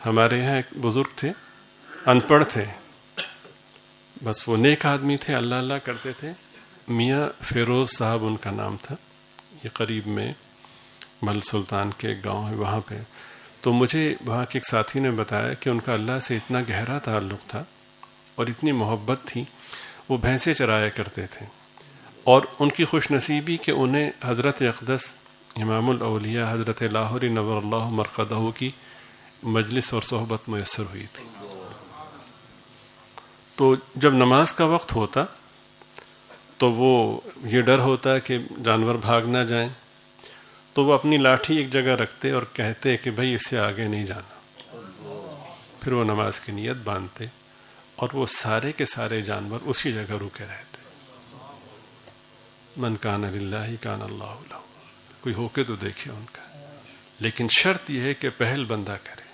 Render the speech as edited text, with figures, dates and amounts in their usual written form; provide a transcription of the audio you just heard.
ہمارے یہاں ایک بزرگ تھے، ان پڑھ تھے، بس وہ نیک آدمی تھے، اللہ اللہ کرتے تھے. میاں فیروز صاحب ان کا نام تھا. یہ قریب میں مل سلطان کے ایک گاؤں ہے وہاں پہ. تو مجھے وہاں کے ایک ساتھی نے بتایا کہ ان کا اللہ سے اتنا گہرا تعلق تھا اور اتنی محبت تھی، وہ بھینسیں چرایا کرتے تھے. اور ان کی خوش نصیبی کہ انہیں حضرت اقدس امام الاولیاء حضرت لاہوری نور اللہ مرقدہ کی مجلس اور صحبت میسر ہوئی تھی. تو جب نماز کا وقت ہوتا تو وہ یہ ڈر ہوتا کہ جانور بھاگ نہ جائیں، تو وہ اپنی لاٹھی ایک جگہ رکھتے اور کہتے کہ بھائی اس سے آگے نہیں جانا. پھر وہ نماز کی نیت باندھتے اور وہ سارے کے سارے جانور اسی جگہ رکے رہتے. من کان للہ کان اللہ لہ. کوئی ہو کے تو دیکھے ان کا، لیکن شرط یہ ہے کہ پہل بندہ کرے.